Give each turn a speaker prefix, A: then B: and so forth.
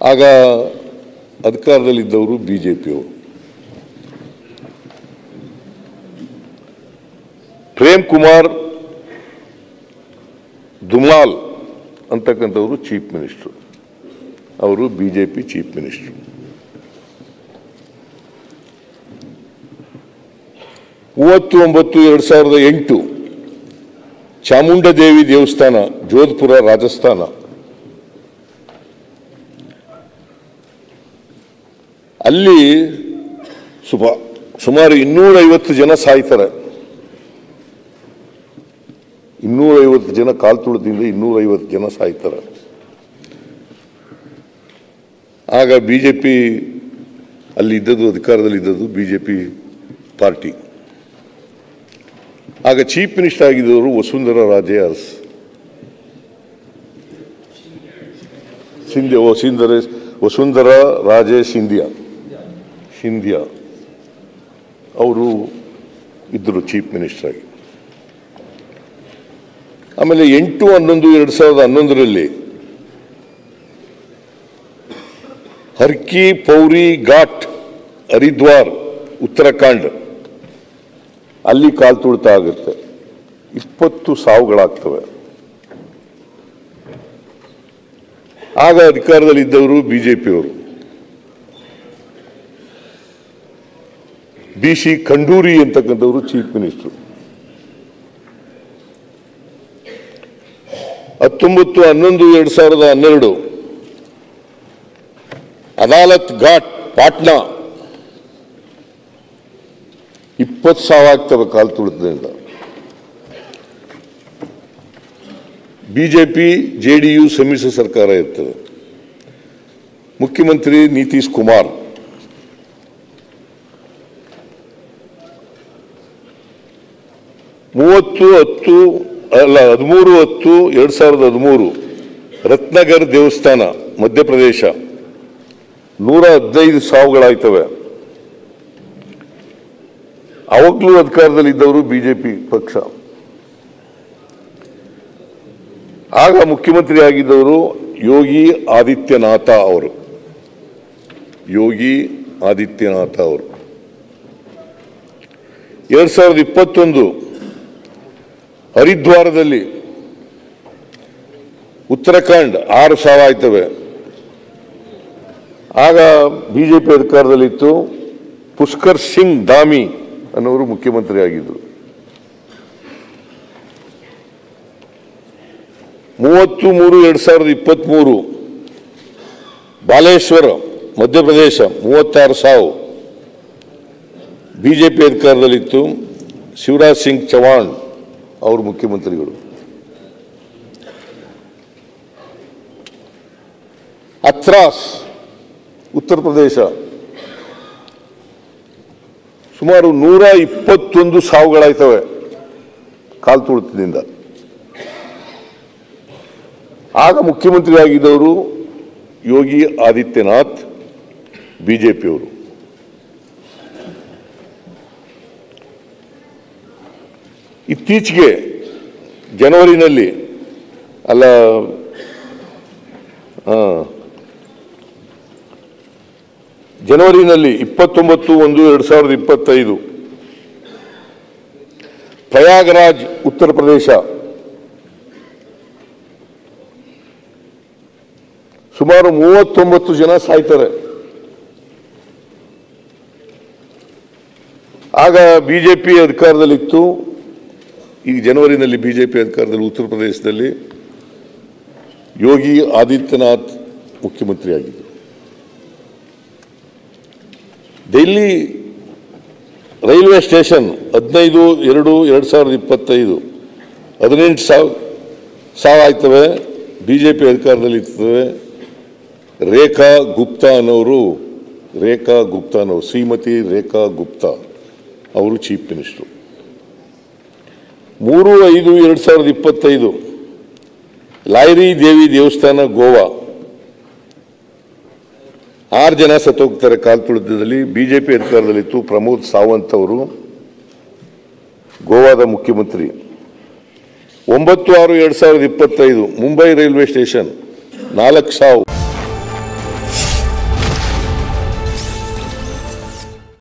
A: ಆಗ ಅಧಿಕಾರದಲ್ಲಿದ್ದವರು ಬಿಜೆಪಿಯವರು. ಪ್ರೇಮ್ ಕುಮಾರ್ ಧುಮಾಲ್ ಅಂತಕ್ಕಂಥವರು ಚೀಫ್ ಮಿನಿಸ್ಟರ್, ಅವರು ಬಿಜೆಪಿ ಚೀಫ್ ಮಿನಿಸ್ಟರ್. 30/9/2008 ಚಾಮುಂಡದೇವಿ ದೇವಸ್ಥಾನ, ಜೋಧ್ಪುರ, ರಾಜಸ್ಥಾನ. ಅಲ್ಲಿ ಸುಮಾರು 250 ಜನ ಸಾಯ್ತಾರೆ. 250 ಜನ ಕಾಲ್ತುಳದಿಂದ 250 ಜನ ಸಾಯ್ತಾರೆ. ಆಗ ಬಿಜೆಪಿ ಅಲ್ಲಿದ್ದದ್ದು, ಅಧಿಕಾರದಲ್ಲಿದ್ದದ್ದು ಬಿಜೆಪಿ ಪಾರ್ಟಿ. ಆಗ ಚೀಫ್ ಮಿನಿಸ್ಟರ್ ಆಗಿದ್ದವರು ವಸುಂಧರಾ ರಾಜೇ ಸಿಂಧಿಯಾ ಅವರು ಇದ್ದರು ಚೀಫ್ ಮಿನಿಸ್ಟರ್ ಆಗಿ. ಆಮೇಲೆ 8/11/2011 ಹರ್ಕಿ ಪೌರಿ ಘಾಟ್, ಹರಿದ್ವಾರ್, ಉತ್ತರಾಖಂಡ್, ಅಲ್ಲಿ ಕಾಲ್ತುಳಿತ ಆಗುತ್ತೆ. 20 ಸಾವುಗಳಾಗ್ತವೆ. ಆಗ ಅಧಿಕಾರದಲ್ಲಿದ್ದವರು ಬಿಜೆಪಿಯವರು. BC ಖಂಡೂರಿ ಅಂತಕ್ಕಂಥವರು ಚೀಫ್ ಮಿನಿಸ್ಟರ್. 19/11/2012 ಅದಾಲತ್ ಘಾಟ್, ಪಾಟ್ನಾ, 20 ಸಾವಾಗ್ತವೆ ಕಾಲ್ತುಳಿತದಿಂದ. ಬಿಜೆಪಿ JDU ಸಮ್ಮಿಶ್ರ ಸರ್ಕಾರ ಇರ್ತದೆ. ಮುಖ್ಯಮಂತ್ರಿ ನಿತೀಶ್ ಕುಮಾರ್. (13/10/2013) ರತ್ನಗರ್ ದೇವಸ್ಥಾನ, ಮಧ್ಯಪ್ರದೇಶ, 115 ಸಾವುಗಳಾಯ್ತವೆ. ಅವಾಗಲೂ ಅಧಿಕಾರದಲ್ಲಿದ್ದವರು ಬಿಜೆಪಿ ಪಕ್ಷ. ಆಗ ಮುಖ್ಯಮಂತ್ರಿ ಆಗಿದ್ದವರು ಯೋಗಿ ಆದಿತ್ಯನಾಥ ಅವರು. 2021 ಹರಿದ್ವಾರದಲ್ಲಿ, ಉತ್ತರಾಖಂಡ್ 6 ಸಾವಾಯ್ತವೆ. ಆಗ ಬಿಜೆಪಿ ಅಧಿಕಾರದಲ್ಲಿತ್ತು. ಪುಷ್ಕರ್ ಸಿಂಗ್ ಧಾಮಿ ಅನ್ನೋರು ಮುಖ್ಯಮಂತ್ರಿ ಆಗಿದ್ದರು. 30/3/2023 ಬಾಲೇಶ್ವರ, ಮಧ್ಯಪ್ರದೇಶ, 36 ಸಾವು. ಬಿಜೆಪಿ ಅಧಿಕಾರದಲ್ಲಿತ್ತು. ಶಿವರಾಜ್ ಸಿಂಗ್ ಚೌಹಾಣ್ ಅವರು ಮುಖ್ಯಮಂತ್ರಿಗಳು. ಹಥ್ರಾಸ್, ಉತ್ತರ ಪ್ರದೇಶ, ಸುಮಾರು 121 ಸಾವುಗಳಾಯ್ತವೆ ಕಾಲ್ತುಳಿತದಿಂದ. ಆಗ ಮುಖ್ಯಮಂತ್ರಿ ಆಗಿದ್ದವರು ಯೋಗಿ ಆದಿತ್ಯನಾಥ್, ಬಿಜೆಪಿಯವರು. ಇತ್ತೀಚೆಗೆ ಜನವರಿನಲ್ಲಿ 29/1/2025 ಪ್ರಯಾಗರಾಜ್, ಉತ್ತರ ಪ್ರದೇಶ, ಸುಮಾರು 39 ಜನ ಸಾಯ್ತಾರೆ. ಆಗ ಬಿಜೆಪಿ ಅಧಿಕಾರದಲ್ಲಿತ್ತು. ಈಗ ಜನವರಿನಲ್ಲಿ ಬಿಜೆಪಿ ಅಧಿಕಾರದಲ್ಲಿ ಉತ್ತರ ಪ್ರದೇಶದಲ್ಲಿ ಯೋಗಿ ಆದಿತ್ಯನಾಥ್ ಮುಖ್ಯಮಂತ್ರಿ ಆಗಿದ್ದರು. Delhi railway station 15/2/2025 18 ಸಾವಾಯ್ತವೆ. ಬಿಜೆಪಿ ಅಧಿಕಾರದಲ್ಲಿ ಇರ್ತವೆ. ರೇಖಾ ಗುಪ್ತಾ ಅನ್ನೋರು, ಶ್ರೀಮತಿ ರೇಖಾ ಗುಪ್ತಾ ಅವರು ಚೀಫ್ ಮಿನಿಸ್ಟರ್. 3/5/2025 ಲಾಯ್ರಿ ದೇವಿ ದೇವಸ್ಥಾನ, ಗೋವಾ, 6 ಜನ ಸತ್ತೋಗ್ತಾರೆ ಕಾಲ್ತುಳಿತದಲ್ಲಿ. ಬಿಜೆಪಿ ಅಧಿಕಾರದಲ್ಲಿತ್ತು. ಪ್ರಮೋದ್ ಸಾವಂತ್ ಅವರು ಗೋವಾದ ಮುಖ್ಯಮಂತ್ರಿ. 9/6/2025 ಮುಂಬೈ ರೈಲ್ವೆ ಸ್ಟೇಷನ್, 4 ಸಾವು.